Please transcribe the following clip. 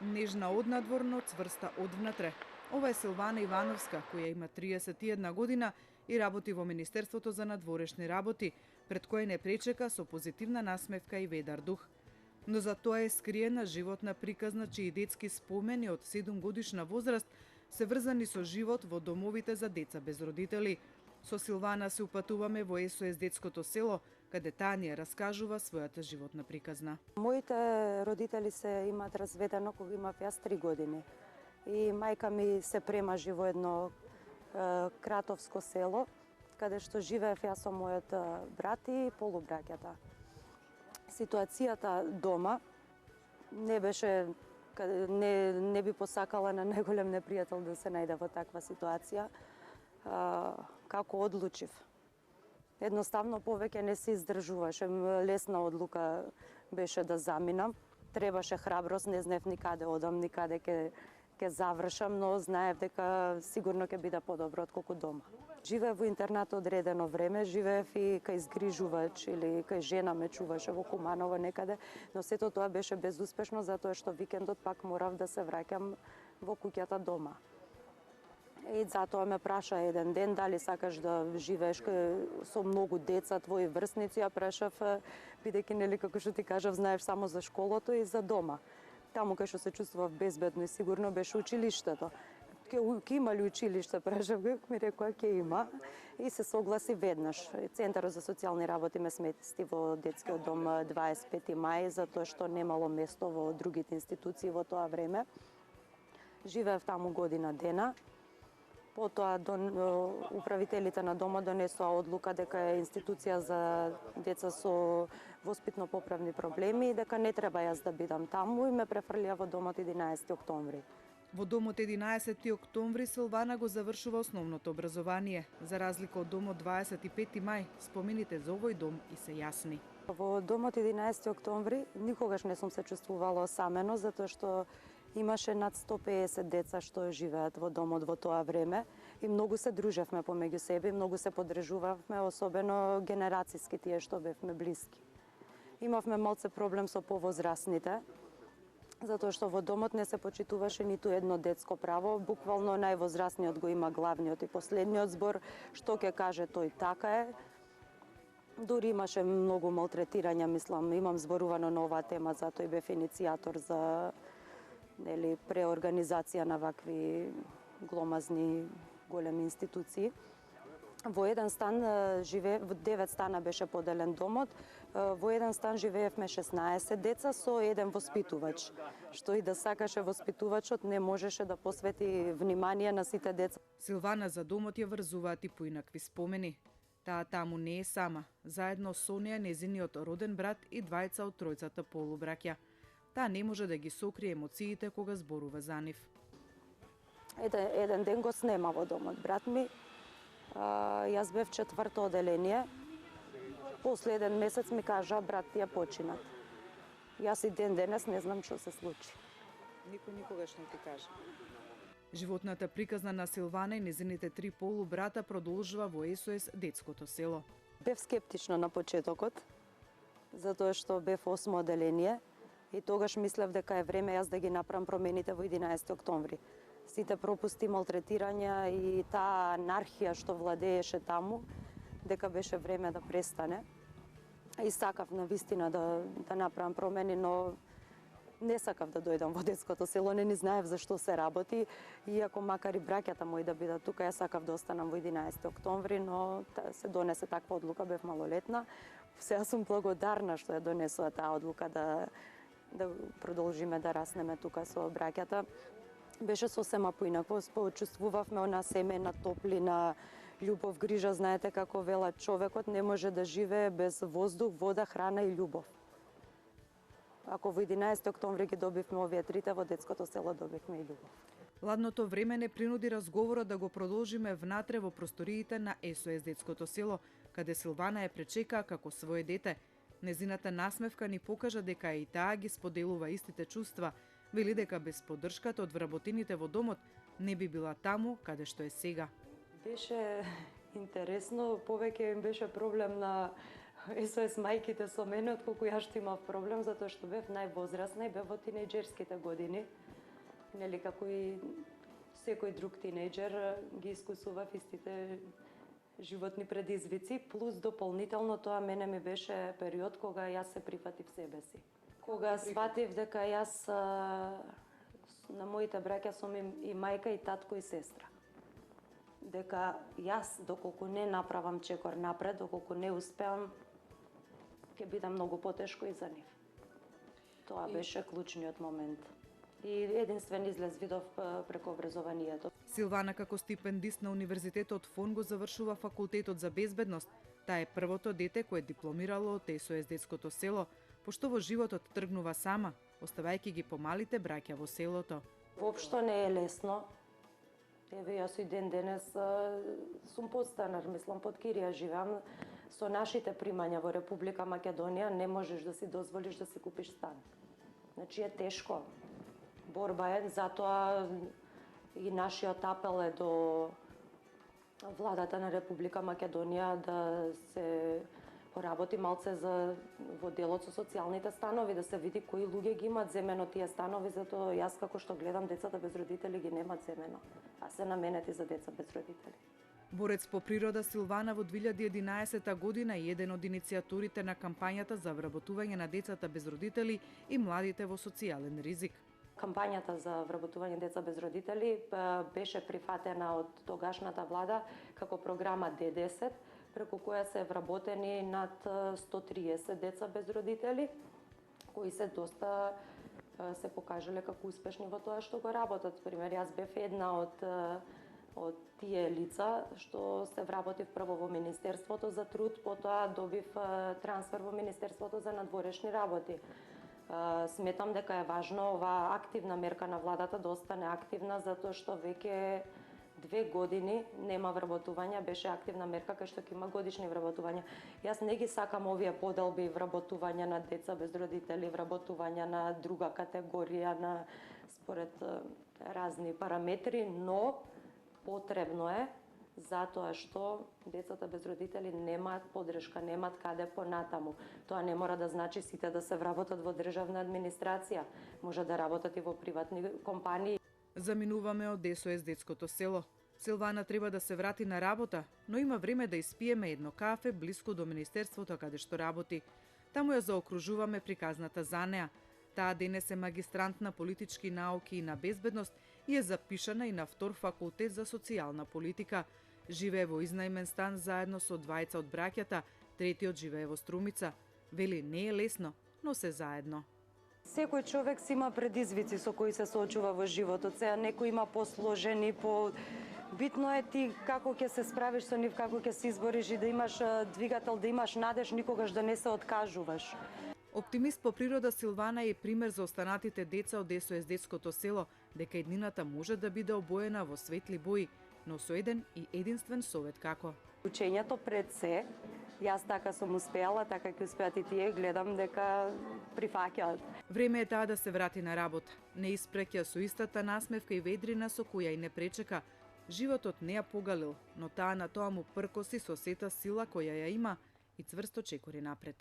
Нежна однадворно, цврста одвнатре. Ова е Силвана Ивановска, која има 31 година и работи во Министерството за надворешни работи, пред кој не пречека со позитивна насмевка и ведар дух. Но за тоа е скриена животна приказна, чии детски спомени од 7 годишна возраст се врзани со живот во домовите за деца без родители. Со Силвана се упатуваме во СОС детското село, каде таа ни раскажува својата животна приказна. Моите родители се имаат разведено кога имав јас 3 години. И мајка ми се премажи во едно кратовско село, каде што живеев јас со мојот брат и полубраќата. Ситуацијата дома не беше, не би посакала на најголем непријател да се најде во таква ситуација. Како одлучив? Едноставно повеќе не се издржуваше. Лесна одлука беше да заминам. Требаше храброст, не знаев никаде одам, никаде ќе завршам, но знаев дека сигурно ќе биде подобро отколку дома. Живеев во интернат одредено време, живеев и кај згрижувач или кај жена ме чуваше во Куманово некаде, но сето тоа беше безуспешно затоа што викендот пак морав да се враќам во куќата дома. И затоа ме праша еден ден дали сакаш да живееш со многу деца, твои врсници. Ја прашав, бидејќи нели како што ти кажав, знаеш само за школото и за дома. Таму кај што се чувствував безбедно и сигурно беше училиштето. Ке има ли училиште, прашав го, ми рекоа ке има и се согласи веднаш. Центарот за социјални работи ме смести во детскиот дом 25 мај, затоа што немало место во другите институции во тоа време. Живеев таму година дена. Потоа управителите на домот донесоа одлука дека е институција за деца со воспитно-поправни проблеми и дека не треба јас да бидам таму и ме префрлија во домот 11 октомври. Во домот 11 октомври Силвана го завршува основното образование. За разлика од домот 25 мај, спомените за овој дом и се јасни. Во домот 11 октомври никогаш не сум се чувствувала осамено, затоа што имаше над 150 деца што живеат во домот во тоа време и многу се дружевме помеѓу себе, многу се подржувавме, особено генерацијски тие што бевме блиски. Имавме малце проблем со повозрасните, затоа што во домот не се почитуваше ниту едно детско право, буквално највозрасниот го има главниот и последниот збор, што ќе каже тој така е. Дури имаше многу малтретирања, мислам, имам зборувано на оваа тема, затоа и бев иницијатор за преорганизација на вакви гломазни големи институции. Во еден стан во 9 стана беше поделен домот. Во еден стан живеевме 16 деца со еден воспитувач. Што и да сакаше воспитувачот, не можеше да посвети внимание на сите деца. Силвана за домот ја врзуваат и поинакви спомени. Таа таму не е сама, заедно со неја незиниот роден брат и двајца од тројцата полубраќа. Таа не може да ги сокрие емоциите кога зборува за нив. Еден ден го снема во домот брат ми. Јас бев 4-то оделение. После еден месец ми кажа, брат ти ја починат. Јас и ден денес не знам што се случи. Никој никогаш не ти кажа. Животната приказна на Силвана и незините 3 полубрата продолжува во СОС детското село. Бев скептична на почетокот, затоа што бев 8 оделение и тогаш мислев дека е време јас да ги направам промените во 11 октомври. Сите пропусти, малтретирања и таа анархија што владееше таму, дека беше време да престане. И сакав навистина да направам промени, но не сакав да дојдам во детското село, не ни знаев за што се работи. Иако макар и браќата мои да бидат тука, јас сакав да останам во 11 октомври, но се донесе таква одлука, бев малолетна. Сега сум благодарна што ја донесоа таа одлука да продолжиме да раснеме тука со браќата. Беше сосема поинакво, почувствувавме она семејна топлина, љубов, грижа. Знаете како велат, човекот не може да живее без воздух, вода, храна и љубов. Ако во 11 октомври ги добивме овие трите, во детското село добивме и љубов. Ладното време не принуди разговорот да го продолжиме внатре во просториите на СОС детското село, каде Силвана ја пречека како свое дете. Незината насмевка ни покажа дека и таа ги споделува истите чувства, вели дека без поддршката од вработените во домот не би била таму каде што е сега. Беше интересно, повеќе им беше проблем на СОС мајките со мене, отколку јас што имав проблем, затоа што бев највозрасна и бев во тинејџерските години. Нели, како и секој друг тинејџер, ги искусував истите животни предизвици, плюс дополнително тоа мене ми беше период кога јас се прифатив себе си. Кога сватив дека јас на моите браќа сум и мајка, и татко, и сестра. Дека јас, доколку не направам чекор напред, доколку не успеам, ќе биде многу потешко и за нив. Тоа беше клучниот момент. И единствен излез видов преку образованието. Силвана како стипендист на Универзитетот ФОН го завршува факултетот за безбедност. Таа е првото дете кое дипломирало од СОС детското село, пошто во животот тргнува сама, оставајќи ги помалите браќа во селото. Воопшто не е лесно. Еве, јас и ден денес сум подстанар, мислам, под кирија живеам. Со нашите примања во Република Македонија не можеш да си дозволиш да си купиш стан. Значи е тешко. Борба е, затоа и нашиот апел е до владата на Република Македонија да се поработи малце во делот со социјалните станови, да се види кои луѓе ги имаат земено тие станови, затоа јас како што гледам децата без родители ги немаат земено, а се наменети за деца без родители. Борец по природа Силвана во 2011 година е еден од иницијаторите на кампањата за вработување на децата без родители и младите во социјален ризик. Кампањата за вработување деца без родители беше прифатена од тогашната влада како програма Д10, преку која се вработени над 130 деца без родители, кои се доста се покажале како успешни во тоа што го работат. Пример, јас бев една од тие лица што се вработив прво во Министерството за труд, потоа добив трансфер во Министерството за надворешни работи. Сметам дека е важно оваа активна мерка на владата да остане активна, затоа што веќе 2 години нема вработувања, беше активна мерка кај што ќе има годишни вработувања. Јас не ги сакам овие поделби вработувања на деца без родители, вработувања на друга категорија, на според разни параметри, но потребно е затоа што децата без родители немаат подршка, немаат каде понатаму. Тоа не мора да значи сите да се вработат во државна администрација, може да работат и во приватни компании. Заминуваме од СОС детското село. Силвана треба да се врати на работа, но има време да испиеме едно кафе блиску до Министерството каде што работи. Таму ја заокружуваме приказната за неа. Таа денес е магистрант на политички науки и на безбедност и е запишана и на втор факултет за социјална политика. Живее во изнајмен стан заедно со двајца од браќата, третиот живее во Струмица. Вели, не е лесно, но се заедно. Секој човек си има предизвици со кои се соочува во животот. Сега некој има посложени, битно е ти како ќе се справиш со нив, како ќе се избориш и да имаш двигател, да имаш надеж, никогаш да не се откажуваш. Оптимист по природа Силвана е пример за останатите деца од СОС детското село, дека иднината може да биде обоена во светли бои, но со еден и единствен совет како. Учењето пред се, јас така сум успеала, така ќе успеат и тие, гледам дека прифаќаат. Време е таа да се врати на работа. Не испреќа со истата насмевка и ведрина со која и не пречека. Животот не ја погалил, но таа на тоа му пркоси со сета сила која ја има и цврсто чекори напред.